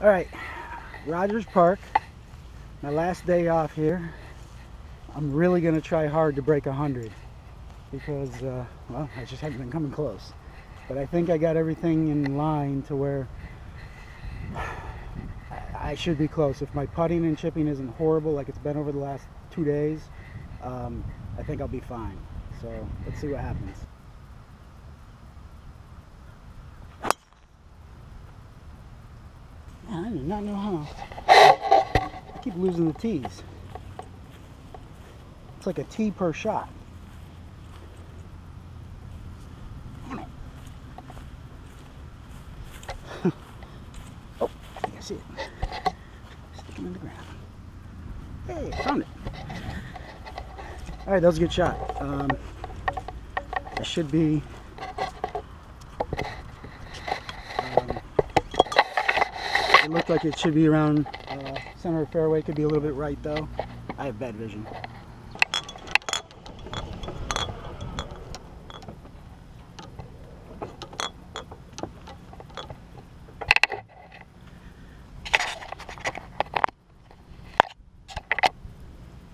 All right, Rogers Park, my last day off here. I'm really gonna try hard to break 100 because, well, I just haven't been coming close. But I think I got everything in line to where I should be close. If my putting and chipping isn't horrible like it's been over the last 2 days, I think I'll be fine. So let's see what happens. Man, I do not know how. I keep losing the tees. It's like a tee per shot. Oh, I think I see it. Stick him in the ground. Hey, I found it. All right, that was a good shot. I should be. It looked like it should be around center of fairway. Could be a little bit right though. I have bad vision.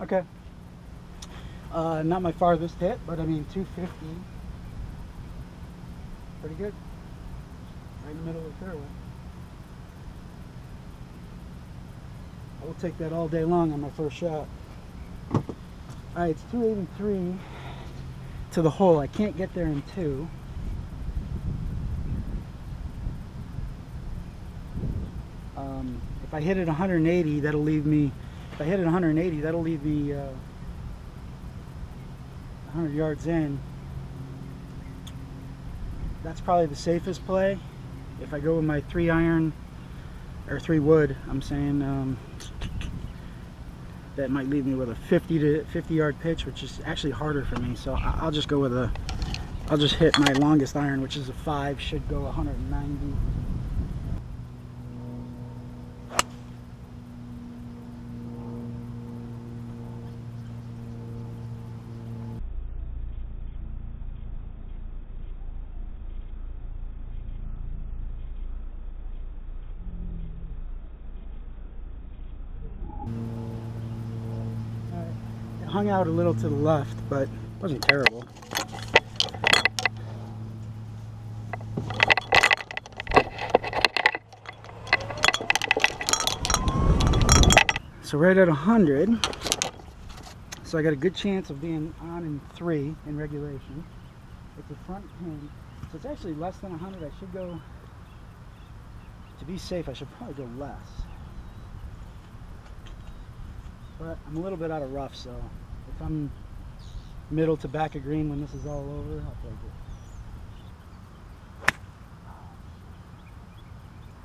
Okay. Not my farthest hit, but I mean 250. Pretty good. Right in the middle of the fairway. I will take that all day long on my first shot. Alright, it's 283 to the hole. I can't get there in 2. If I hit it 180, that'll leave me. If I hit it 180, that'll leave me 100 yards in. That's probably the safest play. If I go with my 3-iron or 3 wood, I'm saying that might leave me with a 50 yard pitch, which is actually harder for me. So I'll just go with I'll just hit my longest iron, which is a 5, should go 190. Hung out a little to the left, but it wasn't terrible. So right at 100, so I got a good chance of being on in 3 in regulation. It's a front pin, so it's actually less than 100. I should go, to be safe, I should probably go less. But I'm a little bit out of rough, so if I'm middle to back of green when this is all over, I'll take it.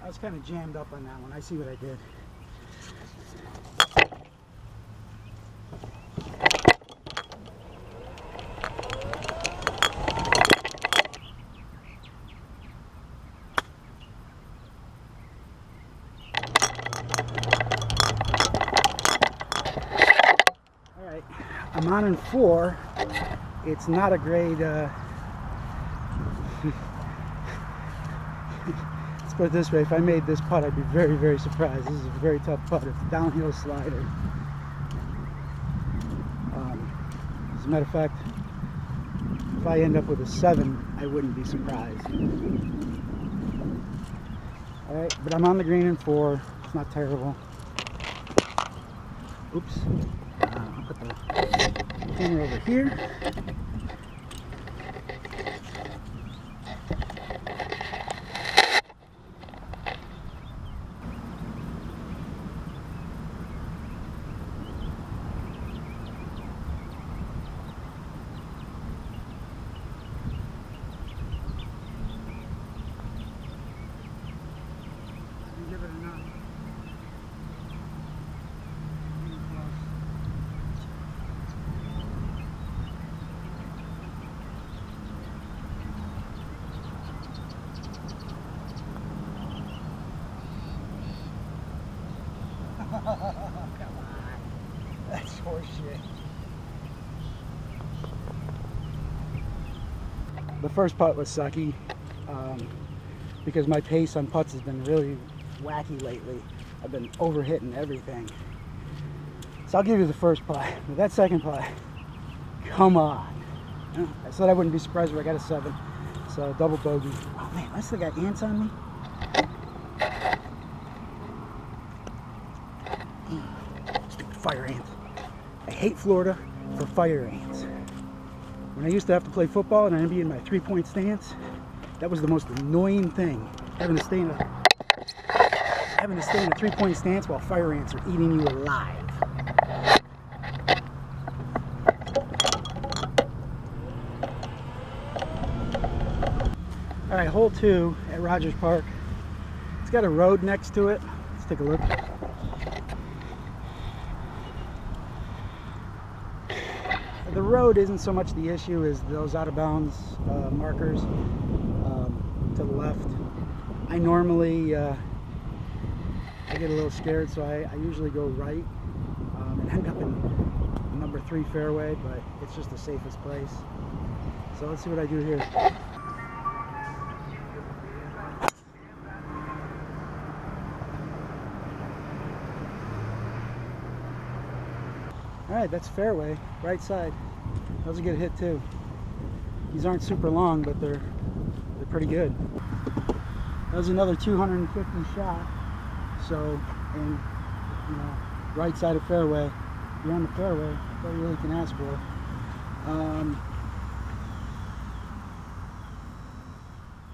I was kind of jammed up on that one. I see what I did. I'm on in 4. It's not a great, let's put it this way, if I made this putt, I'd be very, very surprised. This is a very tough putt. It's a downhill slider. As a matter of fact, if I end up with a 7, I wouldn't be surprised. Alright, but I'm on the green in 4. It's not terrible. Oops. I'll put the camera over here. Give it a 9. Come on. That's horseshit. The first putt was sucky because my pace on putts has been really wacky lately. I've been overhitting everything. So I'll give you the first putt. But that second putt, come on. I said I wouldn't be surprised if I got a 7. So double bogey. Oh man, I still got ants on me. Stupid fire ants. I hate Florida for fire ants. When I used to have to play football and I'd be in my 3-point stance, that was the most annoying thing. Having to stay in a 3-point stance while fire ants are eating you alive. All right, hole 2 at Rogers Park. It's got a road next to it. Let's take a look. The road isn't so much the issue as those out of bounds markers to the left. I normally I get a little scared, so I usually go right and end up in number 3 fairway, but it's just the safest place. So let's see what I do here. All right, that's fairway, right side. That was a good hit too. These aren't super long, but they're pretty good. That was another 250 shot. So, and you know, right side of fairway, you're on the fairway. That's all you really can ask for.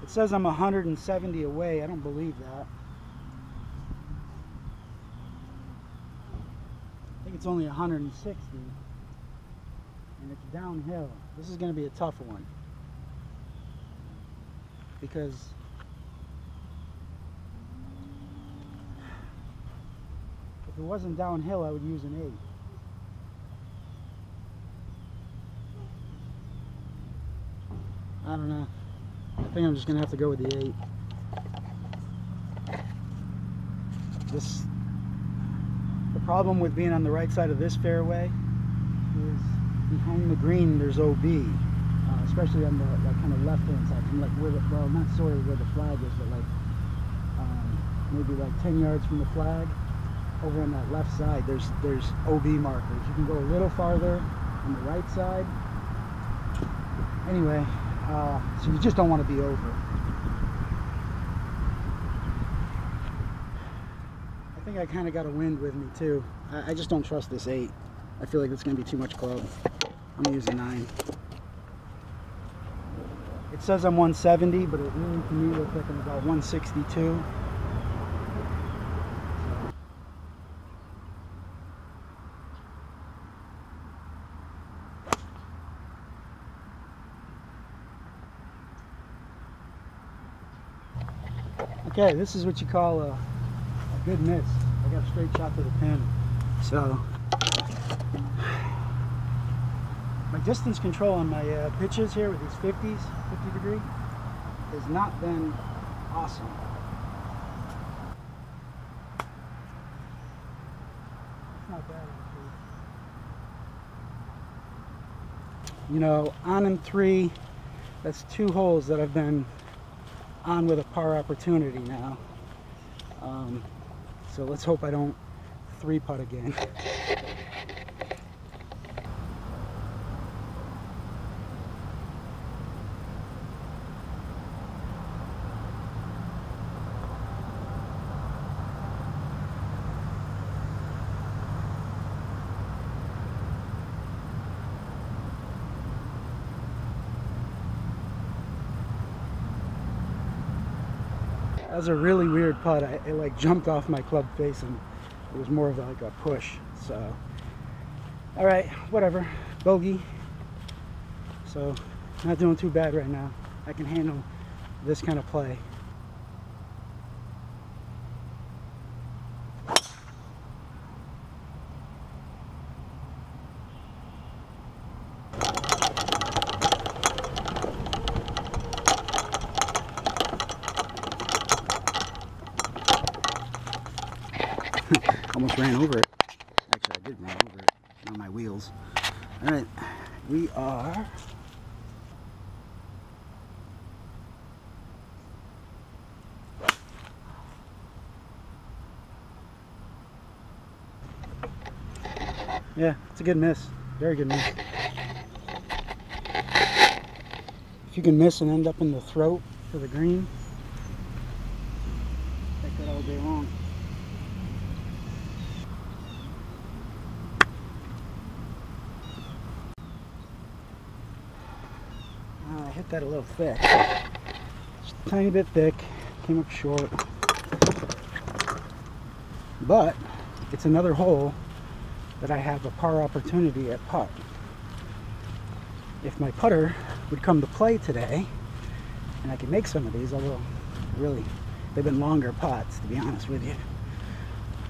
It says I'm 170 away. I don't believe that. I think it's only 160, and it's downhill. This is going to be a tough one because if it wasn't downhill, I would use an 8. I don't know. I think I'm just going to have to go with the 8. The problem with being on the right side of this fairway is behind the green there's OB, especially on the kind of left hand side, from like where the, well, not sort of where the flag is, but like maybe like 10 yards from the flag. Over on that left side there's OB markers. You can go a little farther on the right side. Anyway, so you just don't want to be over. I think I kind of got a wind with me too. I just don't trust this 8. I feel like it's going to be too much club. I'm going to use a 9. It says I'm 170, but it really to me looks like I'm about 162. Okay, this is what you call a good miss. I got a straight shot to the pin. So, my distance control on my pitches here with these 50s, 50 degree, has not been awesome. It's not bad actually. You know, on in 3, that's 2 holes that I've been on with a par opportunity now. So let's hope I don't 3-putt again. That was a really weird putt. It like jumped off my club face and it was more of like a push. So, all right, whatever. Bogey. So, not doing too bad right now. I can handle this kind of play. Almost ran over it. Actually, I did run over it on my wheels. All right, we are Yeah, it's a good miss. Very good miss. If you can miss and end up in the throat for the green, take that all day long. I hit that a little thick. Just a tiny bit thick. Came up short. But it's another hole that I have a par opportunity at putt. If my putter would come to play today, and I could make some of these, although really they've been longer putts, to be honest with you.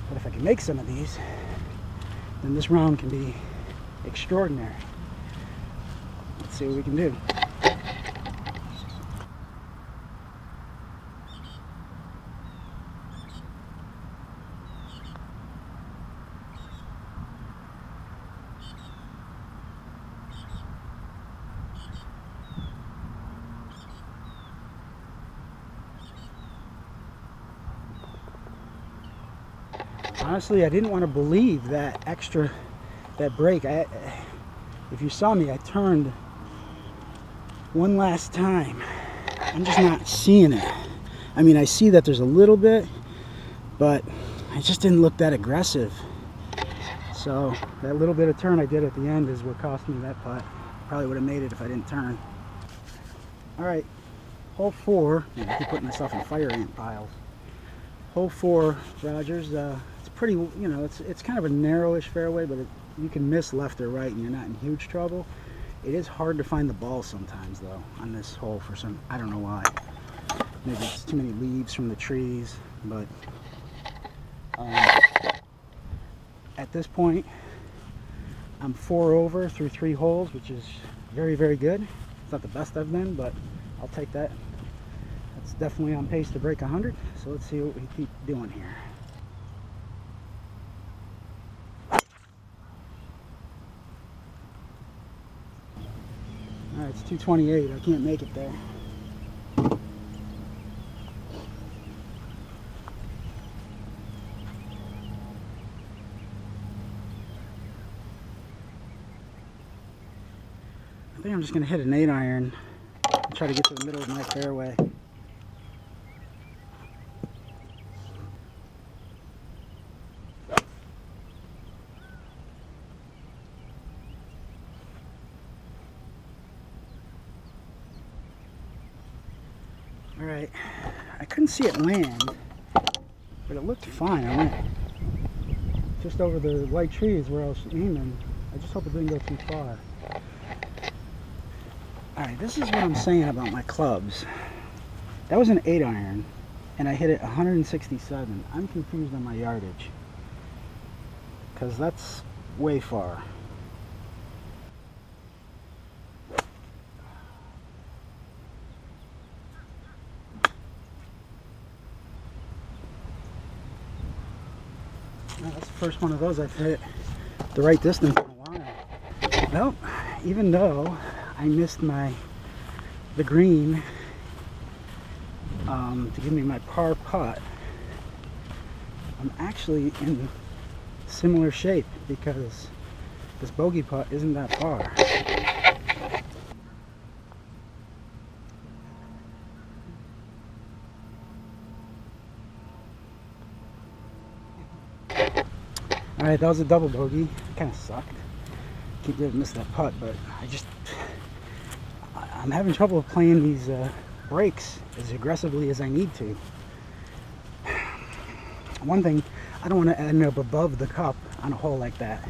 But if I can make some of these, then this round can be extraordinary. Let's see what we can do. Honestly, I didn't want to believe that break. If you saw me, I turned one last time. I'm just not seeing it. I mean, I see that there's a little bit, but I just didn't look that aggressive. So that little bit of turn I did at the end is what cost me that putt. Probably would have made it if I didn't turn. All right, hole 4. Man, I keep putting myself in fire ant piles. Hole 4, Rogers. Pretty, you know, it's kind of a narrowish fairway, but you can miss left or right and you're not in huge trouble. It is hard to find the ball sometimes though on this hole for some, I don't know why. Maybe it's too many leaves from the trees, but at this point I'm 4 over through 3 holes, which is very, very good. It's not the best I've been, but I'll take that. That's definitely on pace to break 100, so let's see what we keep doing here. Alright, it's 228. I can't make it there. I think I'm just going to hit an 8-iron and try to get to the middle of my fairway. Alright, I couldn't see it land, but it looked fine. I went just over the white trees where I was aiming. I just hope it didn't go too far. Alright, this is what I'm saying about my clubs. That was an 8-iron, and I hit it 167. I'm confused on my yardage, because that's way far. That's the first one of those I've hit the right distance in a while. Well, even though I missed the green to give me my par putt, I'm actually in similar shape because this bogey putt isn't that far. Alright, that was a double bogey. Kind of sucked. Keep missing that putt, but I'm having trouble playing these breaks as aggressively as I need to. One thing, I don't want to end up above the cup on a hole like that.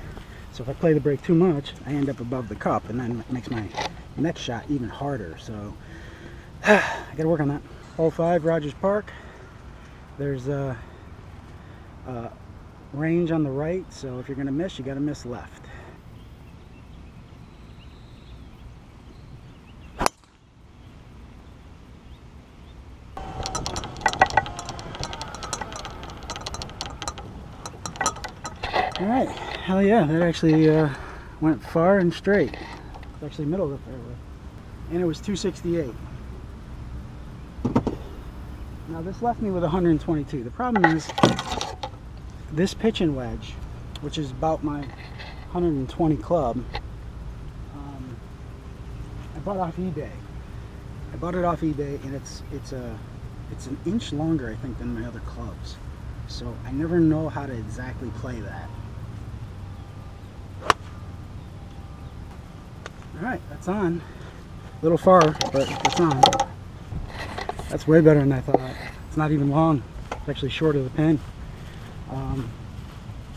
So if I play the break too much, I end up above the cup, and then it makes my next shot even harder. So I got to work on that. Hole 5, Rogers Park. There's a range on the right, so if you're going to miss, you got to miss left. Alright, hell yeah, that actually went far and straight. It's actually middle of the fairway. And it was 268. Now this left me with 122. The problem is this pitching wedge, which is about my 120 club. I bought it off eBay. I bought it off eBay, and it's an inch longer, I think, than my other clubs. So I never know how to exactly play that. Alright, that's on. A little far, but it's on. That's way better than I thought. It's not even long. It's actually short of the pin.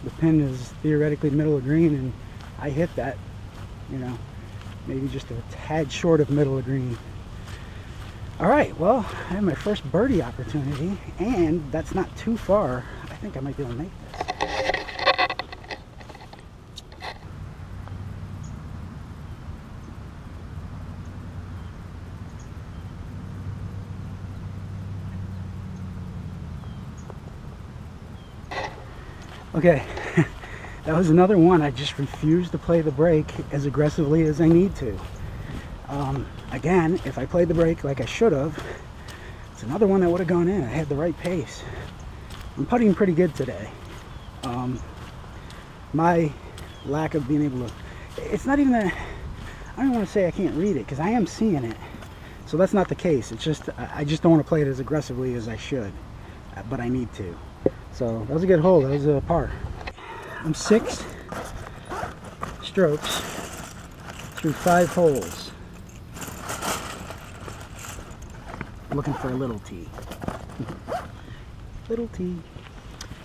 The pin is theoretically middle of green, and I hit that, you know, maybe just a tad short of middle of green. Alright, well, I have my first birdie opportunity, and that's not too far. I think I might be able to make this. Okay, that was another one. I just refused to play the break as aggressively as I need to. Again, if I played the break like I should have, it's another one that would have gone in. I had the right pace. I'm putting pretty good today. My lack of being able to, it's not even that, I don't want to say I can't read it, because I am seeing it. So that's not the case. It's just, I just don't want to play it as aggressively as I should, but I need to. So that was a good hole. That was a par. I'm 6 strokes through 5 holes. I'm looking for a little tee. Little tee.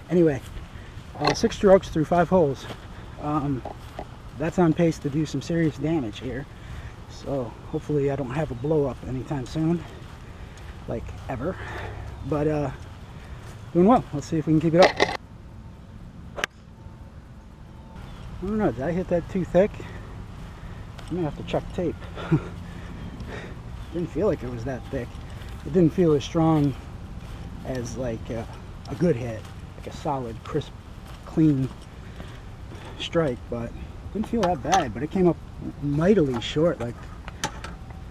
Anyway, 6 strokes through 5 holes. That's on pace to do some serious damage here. So hopefully I don't have a blow up anytime soon, like ever. But doing well. Let's see if we can keep it up. I don't know, did I hit that too thick? I may have to check tape. Didn't feel like it was that thick. It didn't feel as strong as like a good hit, like a solid, crisp, clean strike, but didn't feel that bad. But it came up mightily short, like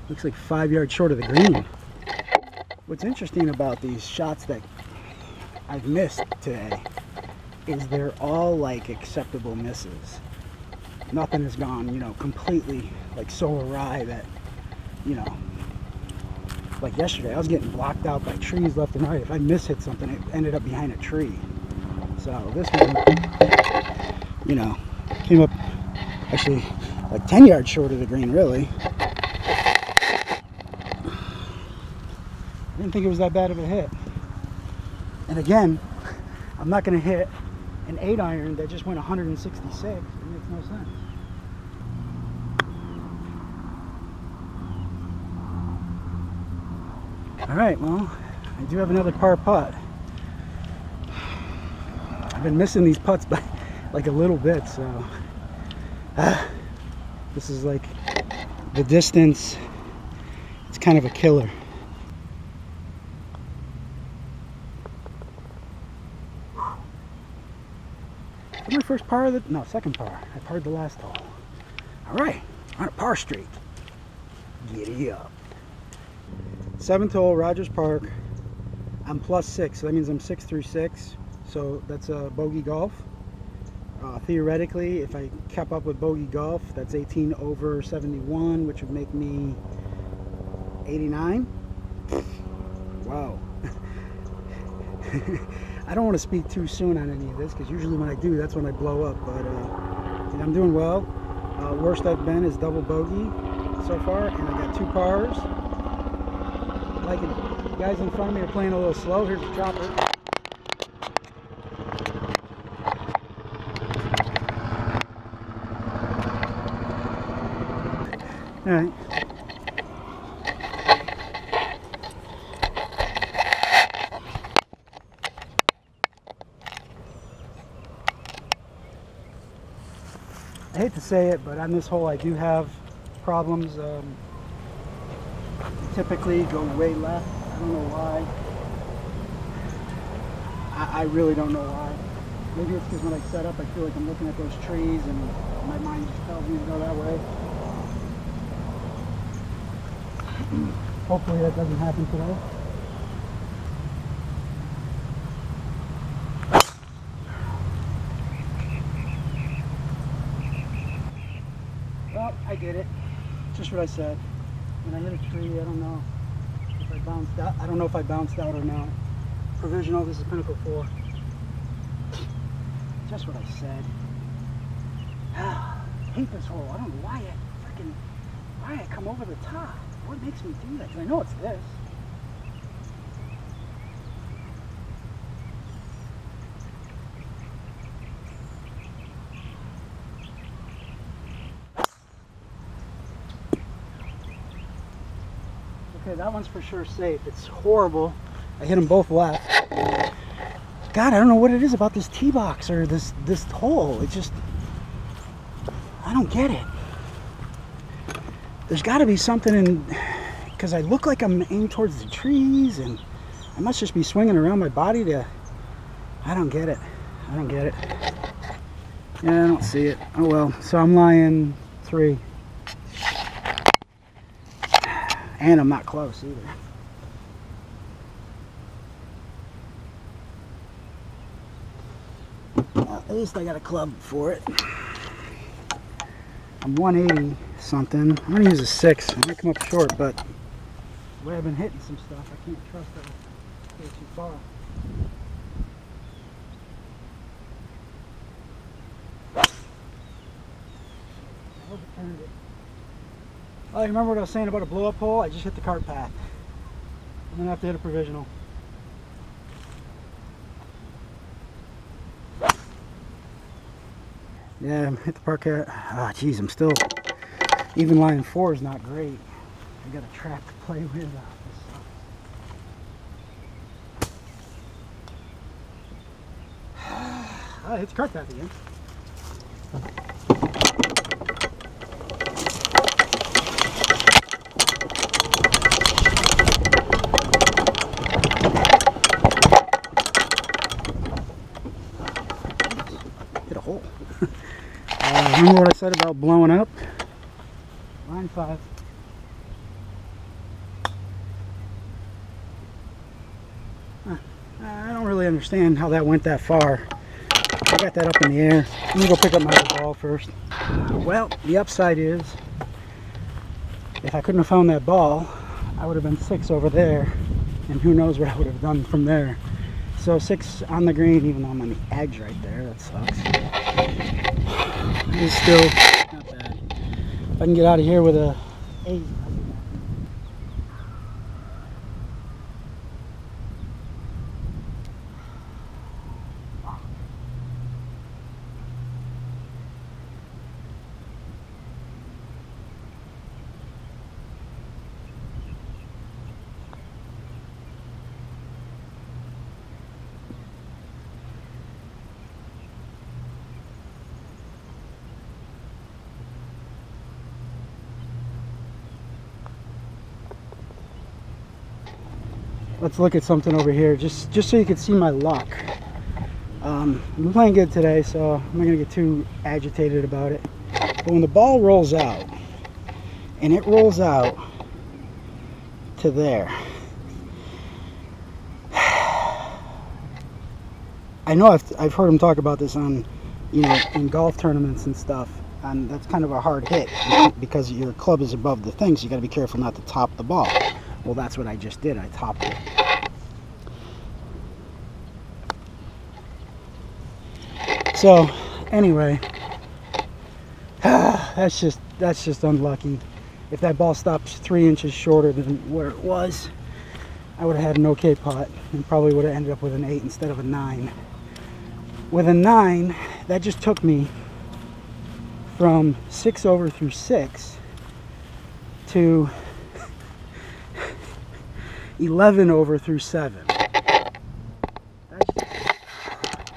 looks like 5 yards short of the green. What's interesting about these shots that I've missed today is they're all like acceptable misses. Nothing has gone, you know, completely like so awry that, you know, like yesterday I was getting blocked out by trees left and right. If I mishit something, it ended up behind a tree. So this one, you know, came up actually like 10 yards short of the green, really. I didn't think it was that bad of a hit. And again, I'm not going to hit an 8-iron that just went 166. It makes no sense. Alright, well, I do have another par putt. I've been missing these putts by like a little bit, so this is like the distance. It's kind of a killer. My first par of the, no, second par. I parred the last hole. Alright, on a par streak. Giddy up. 7th hole, Rogers Park. I'm +6, so that means I'm 6 through 6. So that's a bogey golf. Theoretically, if I kept up with bogey golf, that's 18 over 71, which would make me 89. Wow. I don't want to speak too soon on any of this, because usually when I do, that's when I blow up. But I'm doing well. Worst I've been is double bogey so far, and I got 2 pars. Like it. The guys in front of me are playing a little slow. Here's the chopper. All right. I hate to say it, but on this hole I do have problems. Typically go way left. I don't know why. I really don't know why. Maybe it's because when I set up I feel like I'm looking at those trees and my mind just tells me to go that way. Hopefully that doesn't happen today. what? I did it. Just what I said. When I hit a tree, I don't know if I bounced out. I don't know if I bounced out or not. Provisional, this is Pinnacle 4. Just what I said. I hate this hole. I don't know why I come over the top. What makes me do that? 'Cause I know it's this. Okay, that one's for sure safe. It's horrible. I hit them both left. God, I don't know what it is about this tee box or this hole. It just, I don't get it. There's got to be something in, because I look like I'm aimed towards the trees, and I must just be swinging around my body to, I don't get it. I don't get it. Yeah, I don't see it. Oh well. So I'm lying 3. And I'm not close either. Well, at least I got a club for it. I'm 180 something. I'm gonna use a 6. I might come up short, but the way I've been hitting some stuff, I can't trust that I'll go too far. I hope it turned it. Oh, you remember what I was saying about a blow-up hole? I just hit the cart path. I'm gonna have to hit a provisional. Yeah, hit the parquet. Ah, geez, I'm still, even lying 4 is not great. I got a trap to play with. Ah, hit the cart path again. Hit a hole. Remember what I said about blowing up? Line 5. I don't really understand how that went that far. I got that up in the air. Let me go pick up my other ball first. Well, the upside is, if I couldn't have found that ball, I would have been 6 over there, and who knows what I would have done from there. So 6 on the green, even though I'm on the edge right there. That sucks. It's still not bad. If I can get out of here with a 8. Let's look at something over here, just so you can see my luck. I'm playing good today, so I'm not going to get too agitated about it. But when the ball rolls out, and it rolls out to there, I know I've heard him talk about this on, you know, in golf tournaments and stuff, and that's kind of a hard hit because your club is above the thing, so you got to be careful not to top the ball. Well, that's what I just did. I topped it. So, anyway, that's just unlucky. If that ball stops 3 inches shorter than where it was, I would have had an okay putt and probably would have ended up with an 8 instead of a 9. With a 9, that just took me from 6 over through 6 to 11 over through 7.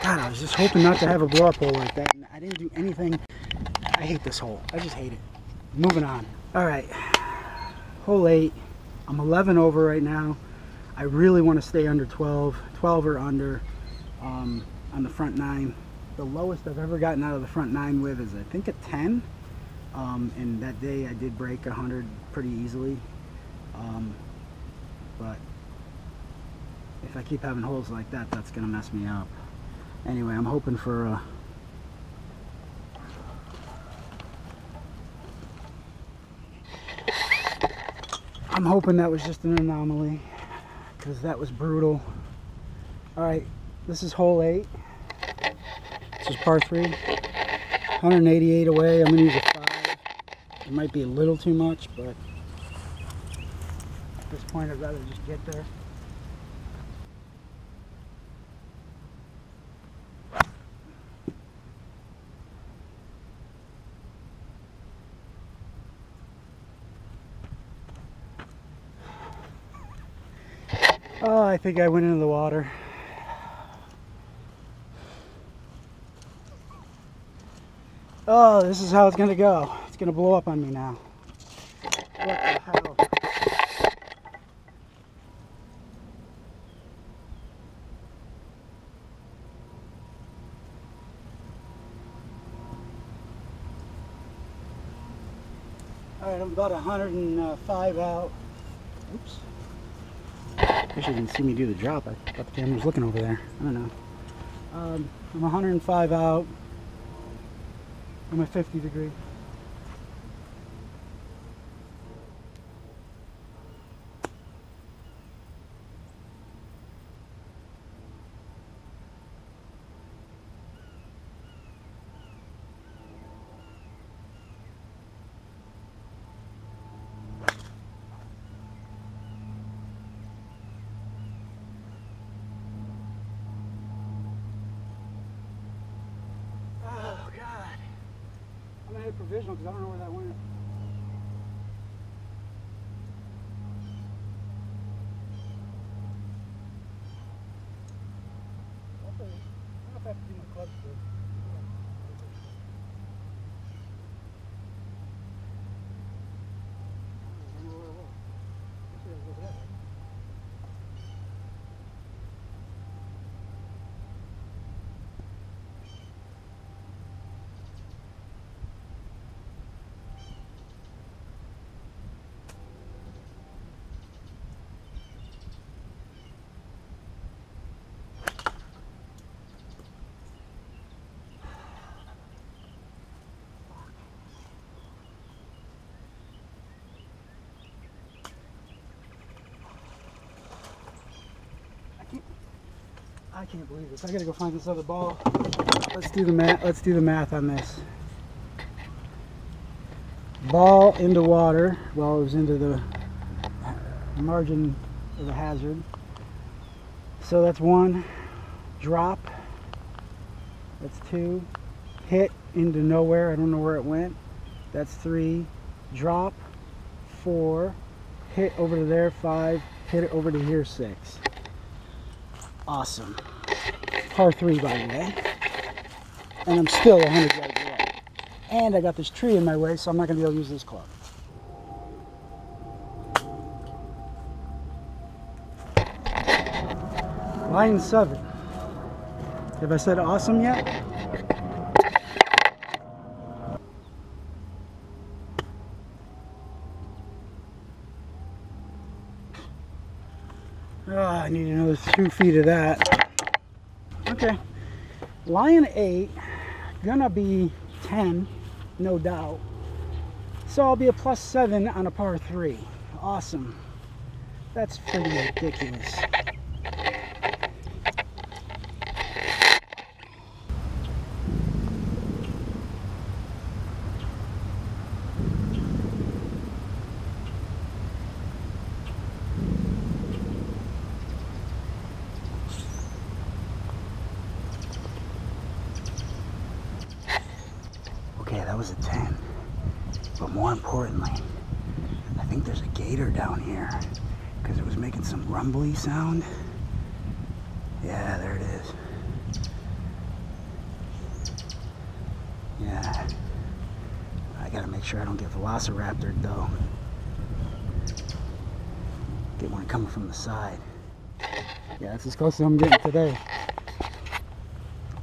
God, I was just hoping not to have a blow up hole like that, and I didn't do anything. I hate this hole. I just hate it. Moving on. All right, hole 8. I'm 11 over right now. I really want to stay under 12 or under on the front 9. The lowest I've ever gotten out of the front 9 with is I think a 10. And that day I did break 100 pretty easily. But if I keep having holes like that, that's gonna mess me up. Anyway, I'm hoping for I'm hoping that was just an anomaly, because that was brutal. Alright, this is hole 8. This is par 3. 188 away. I'm going to use a 5. It might be a little too much, but at this point I'd rather just get there. Oh, I think I went into the water. Oh, this is how it's going to go. It's going to blow up on me now. What the hell? Alright, I'm about 105 out. Oops. I wish you didn't see me do the drop. I thought the camera was looking over there. I don't know. I'm 105 out. I'm at 50 degree. Oh God. I'm gonna hit provisional because I don't know where that went. I don't know if I have to do my clubs first. I don't know where it was. Actually, it was over there. I can't believe this. I gotta go find this other ball. Let's do the math. Let's do the math on this. Ball into water. Well, it was into the margin of the hazard. So that's 1. Drop. That's 2. Hit into nowhere. I don't know where it went. That's 3. Drop. 4. Hit over to there. 5. Hit it over to here. 6. Awesome. Par 3, by the way. And I'm still 100 yards away. And I got this tree in my way, so I'm not going to be able to use this club. Line 7. Have I said awesome yet? Oh, I need another 2 feet of that. Okay. Line 8, gonna be 10, no doubt. So I'll be a +7 on a par 3. Awesome. That's pretty ridiculous. Okay, that was a 10. But more importantly, I think there's a gator down here because it was making some rumbly sound. Yeah, there it is. Yeah. I gotta make sure I don't get velociraptored though. Get one coming from the side. Yeah, that's as close as I'm getting today.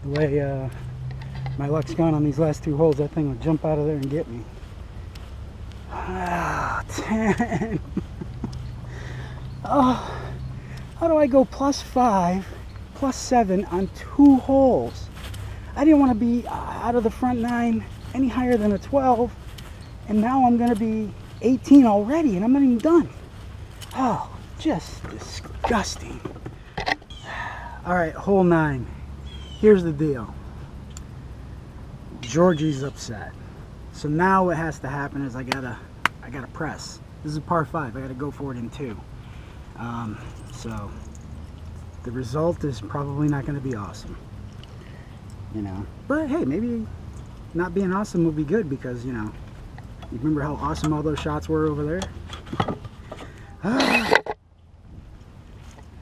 The way my luck's gone on these last 2 holes, that thing will jump out of there and get me. Ah, 10. Oh, how do I go +5, +7 on 2 holes? I didn't want to be out of the front 9 any higher than a 12, and now I'm going to be 18 already, and I'm not even done. Oh, just disgusting. All right, hole 9. Here's the deal. Georgie's upset. So now what has to happen is I gotta press. This is a par 5. I gotta go for it in 2. So the result is probably not going to be awesome, you know. But hey, maybe not being awesome will be good because, you know, you remember how awesome all those shots were over there? All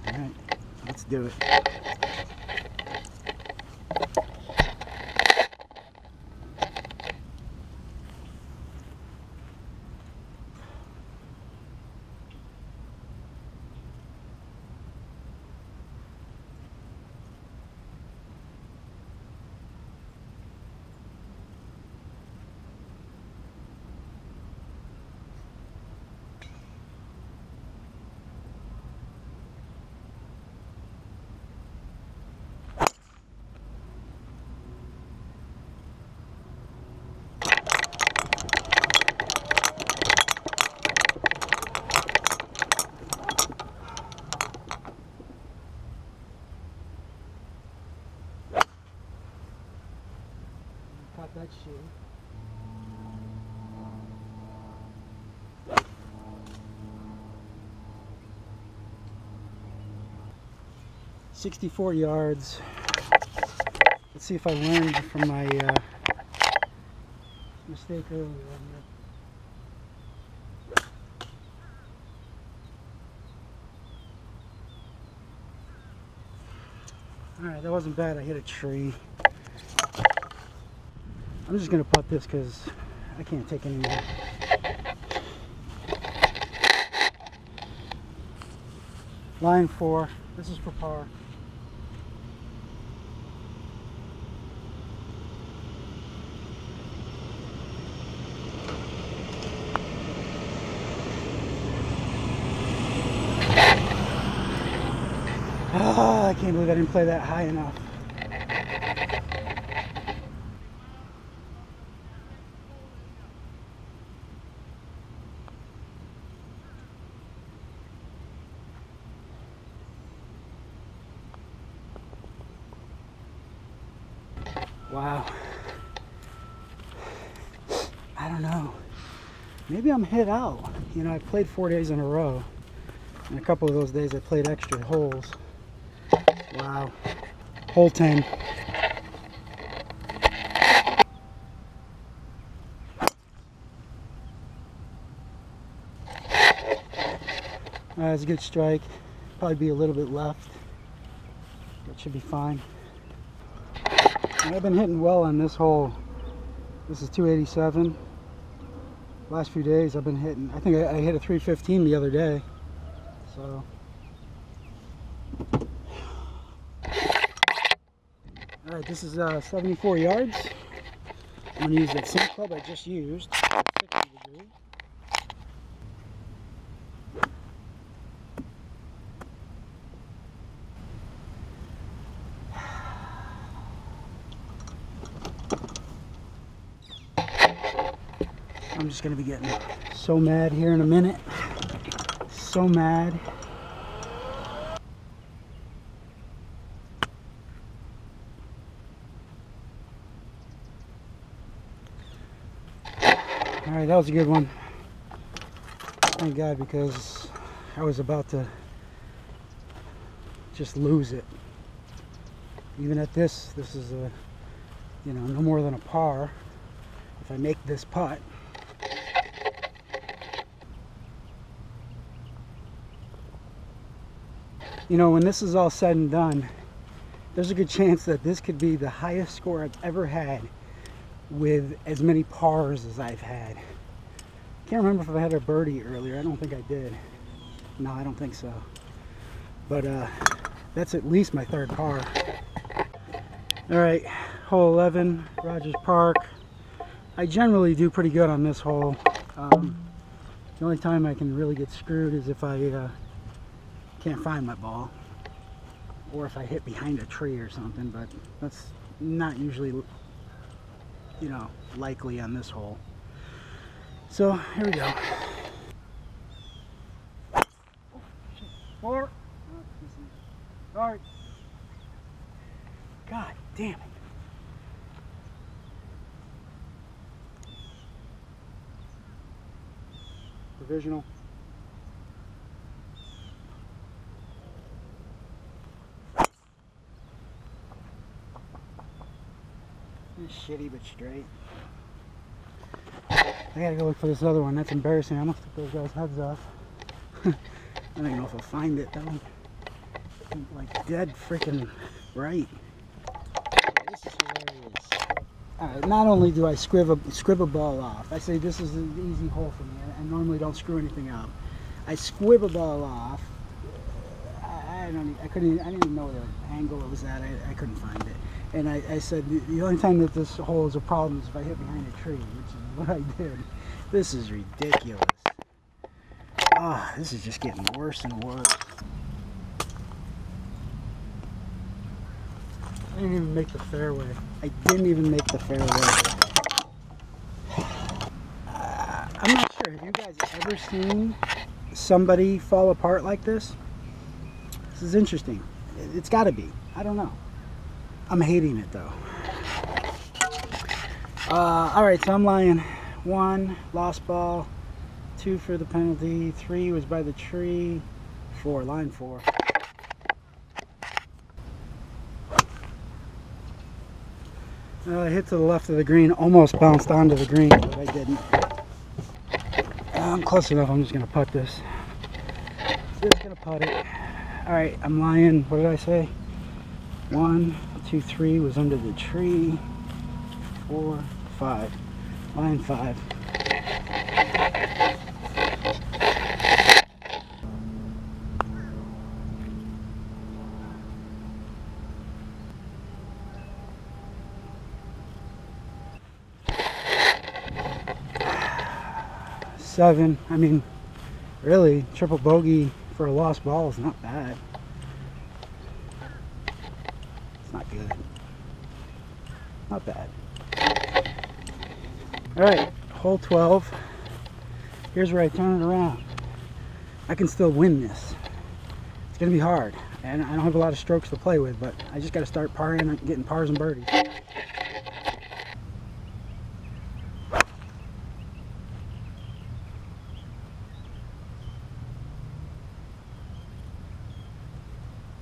right, let's do it. Caught that shit. "64 yards. Let's see if I learned from my mistake earlier on here. Alright, that wasn't bad. I hit a tree. I'm just going to putt this because I can't take any more. Line 4. This is for par. Oh, I can't believe I didn't play that high enough. Wow. I don't know. Maybe I'm hit out. You know, I played 4 days in a row. And a couple of those days I played extra holes. Wow. Hole 10. That's a good strike. Probably be a little bit left. That should be fine. And I've been hitting well on this hole. This is 287. Last few days I've been hitting. I think I hit a 315 the other day. So. Alright, this is 74 yards. I'm going to use that same club I just used. 60 degree. I'm just going to be getting so mad here in a minute. So mad. Alright, that was a good one. Thank God, because I was about to just lose it. Even at this is a, you know, no more than a par if I make this putt. You know, when this is all said and done, there's a good chance that this could be the highest score I've ever had with as many pars as I've had. Can't remember if I had a birdie earlier. I don't think I did. No, I don't think so. But that's at least my 3rd par. Alright, hole 11, Rogers Park. I generally do pretty good on this hole. The only time I can really get screwed is if I can't find my ball, or if I hit behind a tree or something, but that's not usually, you know, likely on this hole. So here we go. 4. Sorry. God damn it. Provisional. It's shitty but straight. I gotta go look for this other one. That's embarrassing. I almost took those guys' heads off. I don't even know if I'll find it though. I'm like dead freaking right. This is hilarious. Alright, not only do I scrib a ball off, I say this is an easy hole for me. I normally don't screw anything up. I squib a ball off. I didn't even know the angle it was at. I couldn't find it. And I said the only time that this hole is a problem is if I hit behind a tree, which is what I did. This is ridiculous. Ah, this is just getting worse and worse. I didn't even make the fairway. I didn't even make the fairway. I'm not sure. Have you guys ever seen somebody fall apart like this? This is interesting. It's got to be. I don't know. I'm hating it though. Alright, so I'm lying. 1, lost ball. 2 for the penalty. 3 was by the tree. 4, line 4. I hit to the left of the green, almost bounced onto the green, but I didn't. I'm close enough, I'm just going to putt this. Just going to putt it. Alright, I'm lying. What did I say? 1, 2, 3 was under the tree. 4, 5. Line 5. Seven. I mean, really, triple bogey for a lost ball is not bad. It's not good. Not bad. Alright, hole 12. Here's where I turn it around. I can still win this. It's going to be hard. And I don't have a lot of strokes to play with, but I just got to start parring and getting pars and birdies.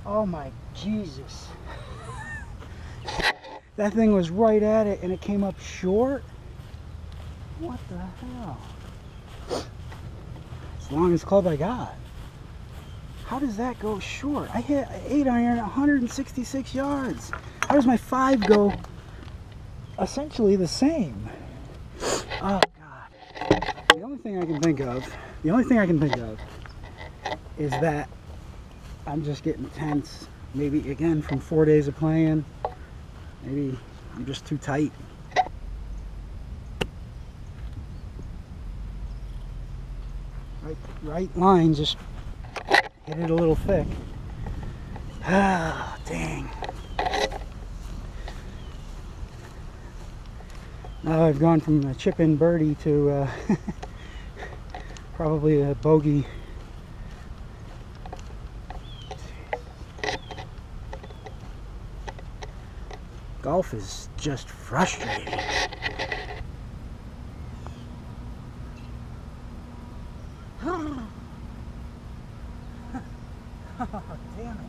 Oh my Jesus. That thing was right at it and it came up short? What the hell? It's the longest club I got. How does that go short? I hit an 8-iron 166 yards. How does my 5 go essentially the same? Oh God. The only thing I can think of is that I'm just getting tense. Maybe again from 4 days of playing. Maybe I'm just too tight. Right line just hit it a little thick. Ah, dang. Now I've gone from a chip-in birdie to probably a bogey. Golf is just frustrating. Oh, damn it.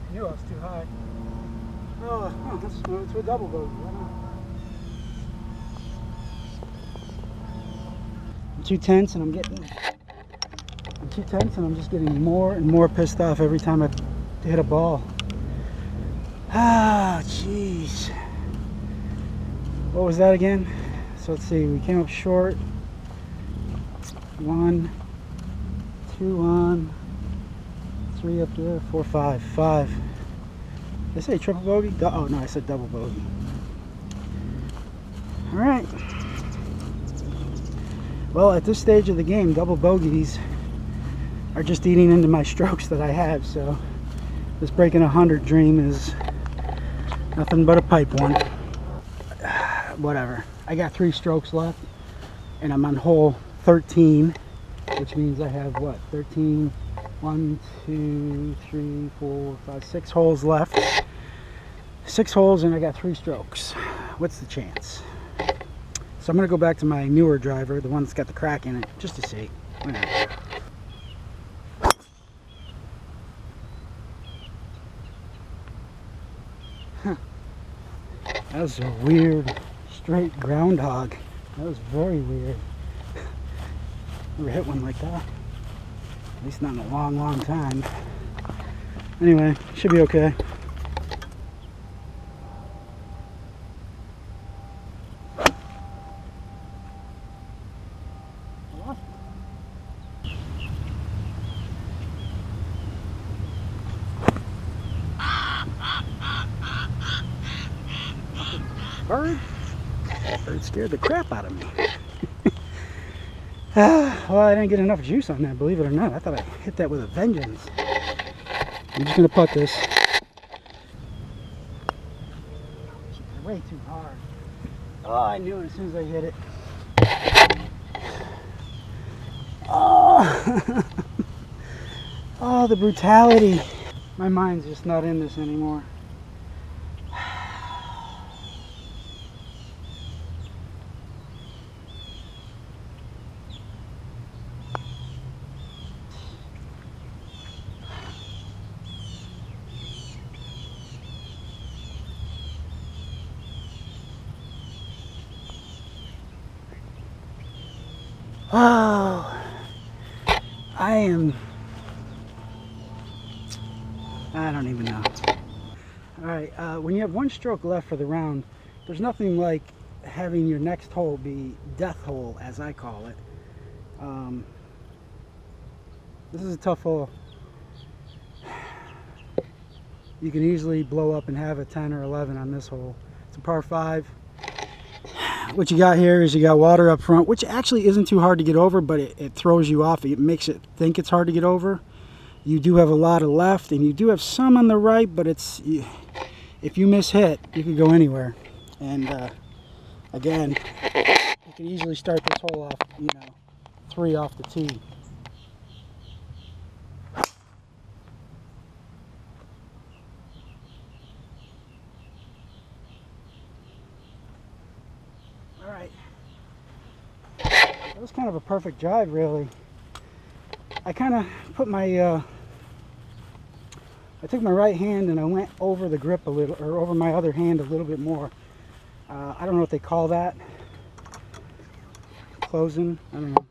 I knew I was too high. Oh, let's move to a double bogey. Why not? I'm too tense and I'm just getting more and more pissed off every time I hit a ball. Ah, jeez. What was that again? So let's see, we came up short. 1, 2 on, 3 up there, 4, 5. 5. Did I say triple bogey? Oh no, I said double bogey. Alright. Well, at this stage of the game, double bogeys are just eating into my strokes that I have, so this breaking 100 dream is Nothing but a pipe one. Whatever. I got 3 strokes left, and I'm on hole 13, which means I have what? 13, 1, 2, 3, 4, 5, 6 holes left. 6 holes, and I got 3 strokes. What's the chance? So I'm going to go back to my newer driver, the one that's got the crack in it, just to see. Why not? Huh. That was a weird straight groundhog. That was very weird. Never hit one like that. At least not in a long, long time. Anyway, should be okay. Bird? Bird scared the crap out of me. Well, I didn't get enough juice on that, believe it or not. I thought I hit that with a vengeance. I'm just going to putt this. Way too hard. Oh, I knew it as soon as I hit it. Oh, oh, the brutality. My mind's just not in this anymore. Oh, I don't even know. All right, when you have 1 stroke left for the round, there's nothing like having your next hole be death hole, as I call it. This is a tough hole. You can easily blow up and have a 10 or 11 on this hole. It's a par 5. What you got here is you got water up front, which actually isn't too hard to get over, but it throws you off. It makes it think it's hard to get over. You do have a lot of left, and you do have some on the right, but it's, if you miss hit, you could go anywhere. And again, you can easily start this hole off, 3 off the tee. Alright. That was kind of a perfect drive, really. I kind of put my, I took my right hand and I went over the grip a little, or over my other hand a little bit more. I don't know what they call that. Closing, I don't know.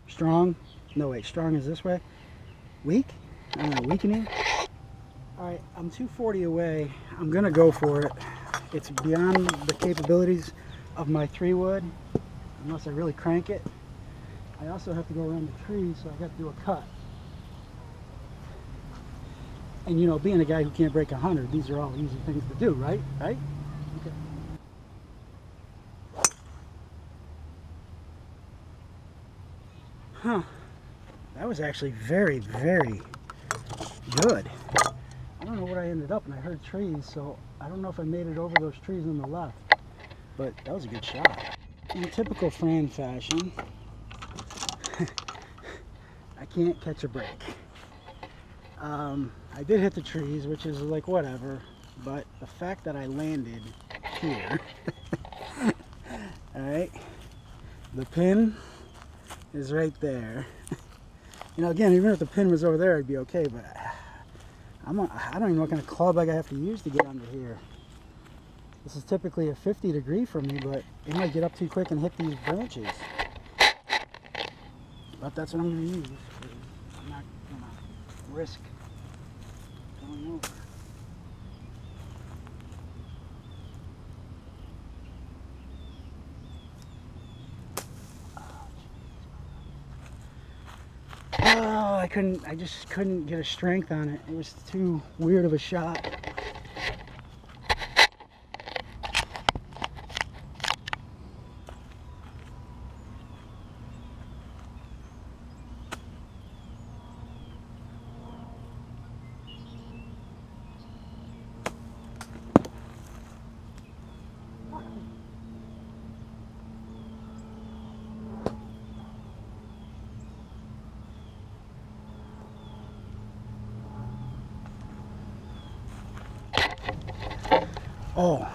Strong? No, wait, strong is this way. Weak? I don't know, weakening? Alright, I'm 240 away. I'm going to go for it. It's beyond the capabilities of my 3-wood, unless I really crank it. I also have to go around the tree, so I got to do a cut. And being a guy who can't break 100, these are all easy things to do, right? Right? Okay. Huh. That was actually very, very good. I don't know what I ended up, and I heard trees, so I don't know if I made it over those trees on the left. But that was a good shot. In typical Fran fashion, I can't catch a break. I did hit the trees, which is like whatever, but the fact that I landed here, alright, the pin is right there. Again, even if the pin was over there, I'd be okay, but I don't even know what kind of club I have to use to get under here. This is typically a 50 degree for me, but it might get up too quick and hit these branches. But that's what I'm going to use. I'm not going to risk going over. Oh, I just couldn't get a strength on it. It was too weird of a shot. Oh,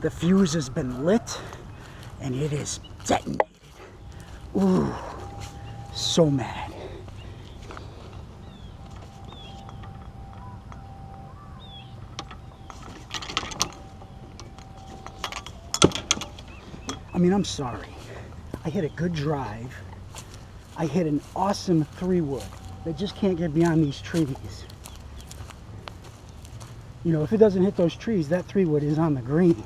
the fuse has been lit and it is detonated. Ooh, so mad. I mean, I'm sorry. I hit a good drive. I hit an awesome 3-wood. They just can't get beyond these trees. You know, if it doesn't hit those trees, that 3-wood is on the green.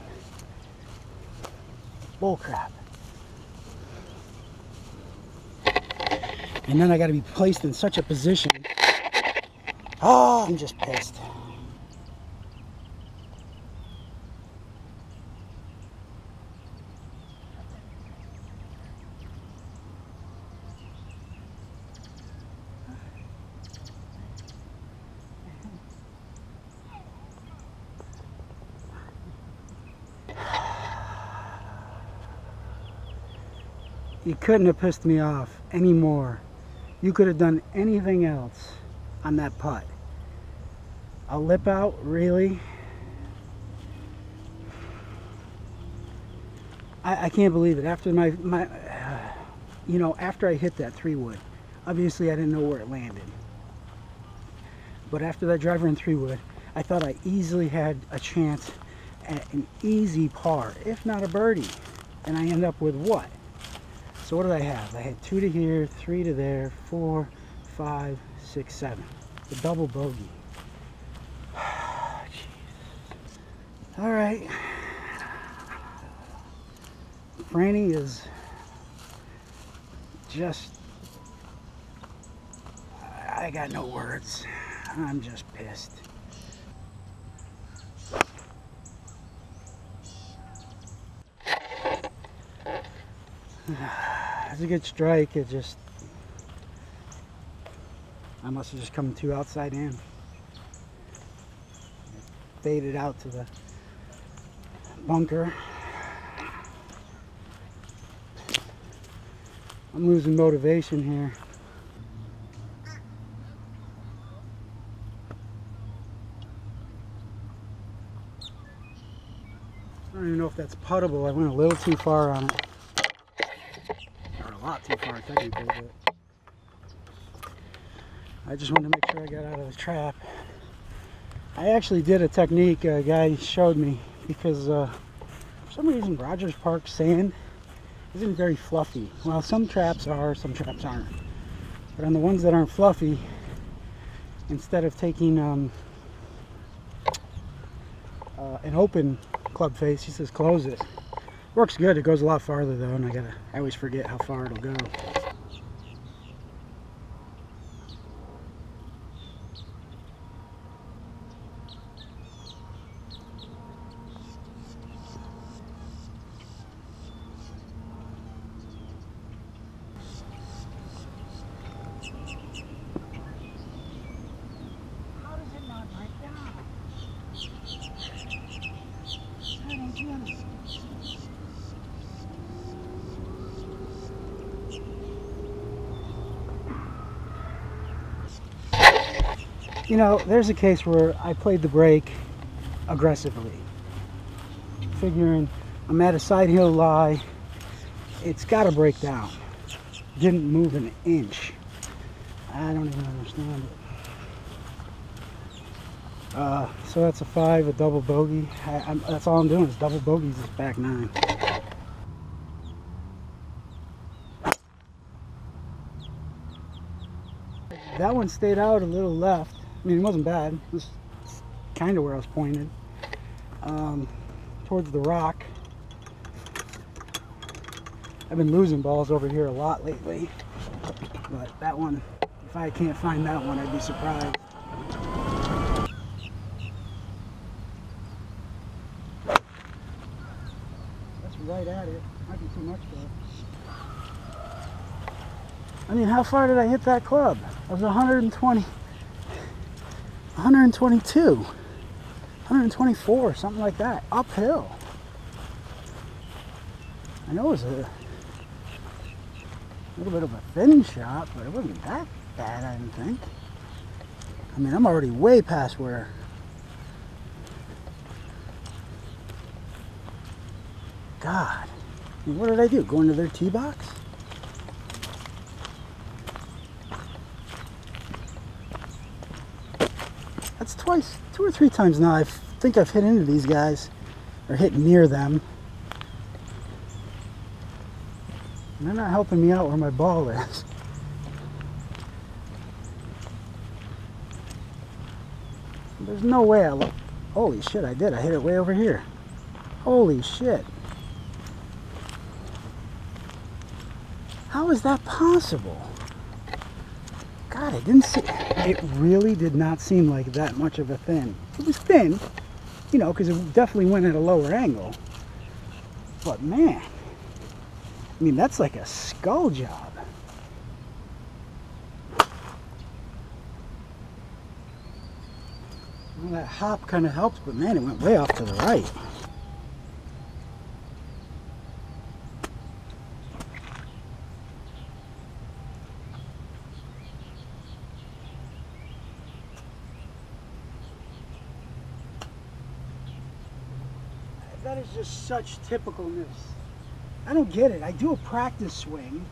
Bull crap. And then I got to be placed in such a position. Oh, I'm just pissed. You couldn't have pissed me off anymore. You could have done anything else on that putt. A lip out, really? I can't believe it. After you know, after I hit that 3-wood, obviously I didn't know where it landed. But after that driver in 3-wood, I thought I easily had a chance at an easy par, if not a birdie. And I end up with what? So what did I have? I had 2 to here, 3 to there, 4, 5, 6, 7. The double bogey. All right. Franny is just, I got no words. I'm just pissed. It's a good strike. It just, I must have just come too outside in. It faded out to the bunker. I'm losing motivation here. I don't even know if that's puttable. I went a little too far on it. Or a lot too far technically, but I just wanted to make sure I got out of the trap. I actually did a technique a guy showed me because for some reason Rogers Park sand isn't very fluffy. Well, some traps are, some traps aren't. But on the ones that aren't fluffy, instead of taking an open club face, he says close it. Works good. It goes a lot farther though, and I always forget how far it'll go. You know, there's a case where I played the break aggressively, figuring I'm at a side hill lie, it's got to break down. Didn't move an inch. I don't even understand it. So that's a 5, a double bogey. That's all I'm doing is double bogeys this back 9. That one stayed out a little left. I mean, it wasn't bad. It was kind of where I was pointed. Towards the rock. I've been losing balls over here a lot lately. But that one, if I can't find that one, I'd be surprised. That's right at it. Might be too much though. I mean, how far did I hit that club? It was 120. 122, 124, something like that, uphill. I know it was a little bit of a thin shot, but it wasn't that bad, I didn't think. I mean, I'm already way past where God. I mean, what did I do? Go into their tee box? That's twice, 2 or 3 times now. I think I've hit into these guys, or hit near them. And they're not helping me out where my ball is. There's no way I look. Holy shit, I did. I hit it way over here. Holy shit. How is that possible? God, it didn't see. It really did not seem like that much of a thin. It was thin, you know, because it definitely went at a lower angle. But man, I mean, that's like a skull job. Well, that hop kind of helps, but man, it went way off to the right. That is just such typicalness. I don't get it. I do a practice swing.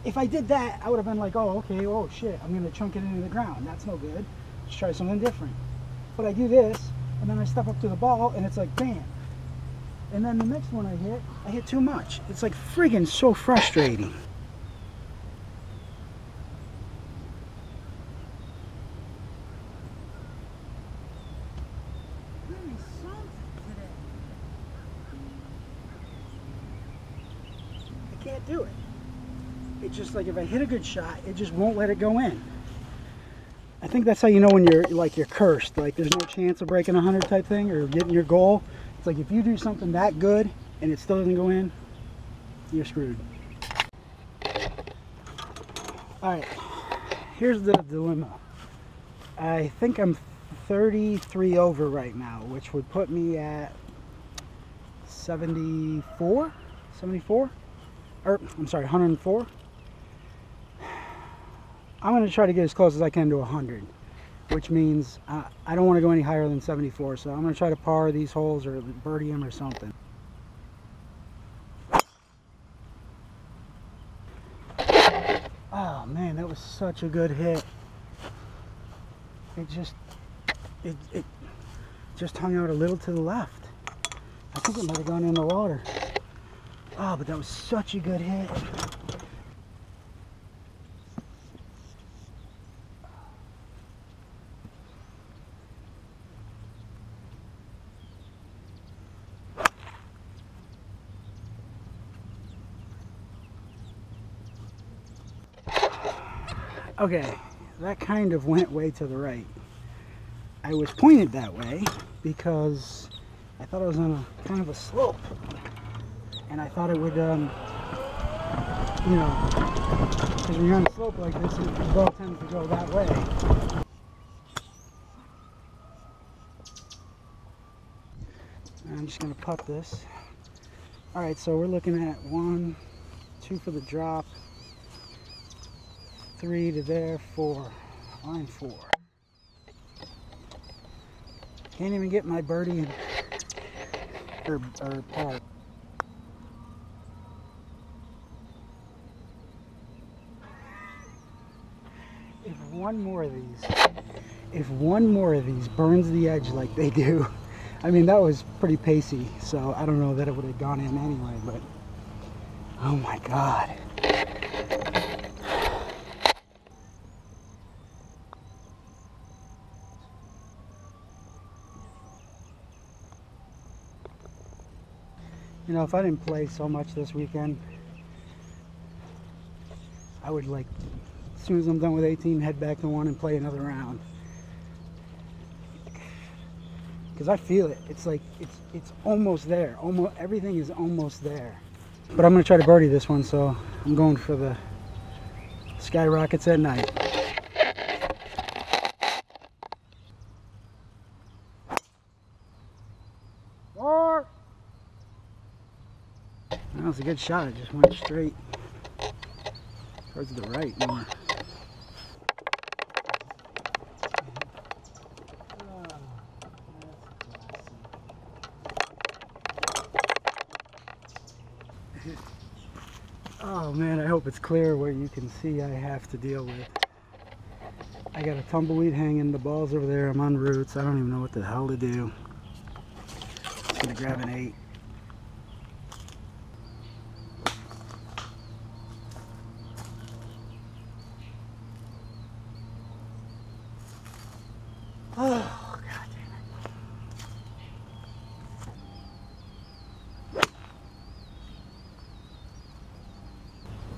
If I did that, I would have been like, oh, okay, oh shit, I'm gonna chunk it into the ground. That's no good. Let's try something different. But I do this, and then I step up to the ball, and it's like, bam. And then the next one I hit too much. It's like friggin' so frustrating. I can't do it. It's just like if I hit a good shot, it just won't let it go in. I think that's how you know when you're cursed. Like there's no chance of breaking 100 type thing or getting your goal. It's like if you do something that good and it still doesn't go in, you're screwed. Alright, here's the dilemma. I think I'm 33 over right now, which would put me at 74? 74? Or, I'm sorry, 104. I'm going to try to get as close as I can to 100, which means I don't want to go any higher than 74, so I'm going to try to par these holes or birdie them or something. Oh man, that was such a good hit. It just hung out a little to the left. I think it might have gone in the water. Oh, but that was such a good hit. Okay, that kind of went way to the right. I was pointed that way because I thought I was on a kind of a slope, and I thought it would, you know, because when you're on a slope like this, the ball tends to go that way. I'm just going to putt this. Alright, so we're looking at 1, 2 for the drop, 3 to there, 4, line 4. Can't even get my birdie in, or par. If one more of these burns the edge like they do, I mean, that was pretty pacey, so I don't know that it would have gone in anyway, but oh my God. You know, if I didn't play so much this weekend, I would, like, as soon as I'm done with 18, head back to 1 and play another round. Because I feel it. It's like, it's almost there. Almost everything is almost there. But I'm going to try to birdie this one, so I'm going for the Skyrockets at night. That was a good shot. It just went straight towards the right more. Oh man, I hope it's clear where you can see I have to deal with. I got a tumbleweed hanging, the ball's over there, I'm on roots, I don't even know what the hell to do. Just gonna grab an 8. Oh, god damn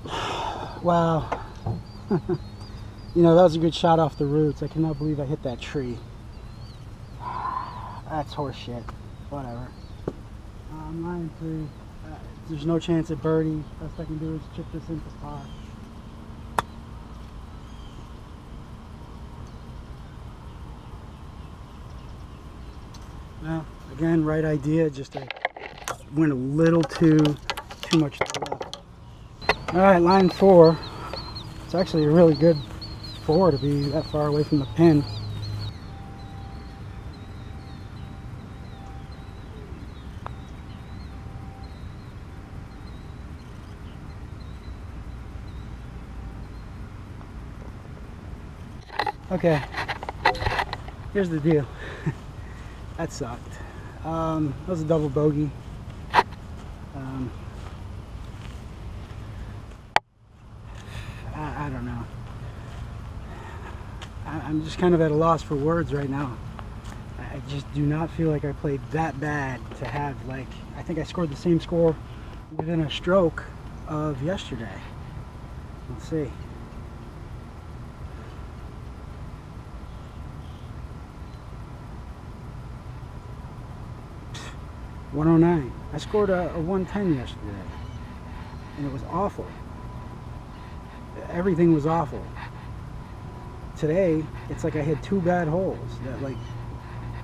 it. Wow. You know, that was a good shot off the roots. I cannot believe I hit that tree. That's horse shit. Whatever. I'm line 3. There's no chance at birdie. Best I can do is chip this into par. Well, again, right idea, just I went a little too much to the left. Alright, line 4. It's actually a really good 4 to be that far away from the pin. Okay, here's the deal. That sucked. That was a double bogey. I don't know. I'm just kind of at a loss for words right now. I just do not feel like I played that bad to have, like, I think I scored the same score within a stroke of yesterday. Let's see. .109. I scored a 110 yesterday, and it was awful. Everything was awful. Today, it's like I had 2 bad holes that, like,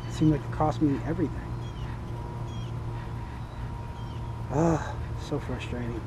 seemed like it cost me everything. Ah, so frustrating.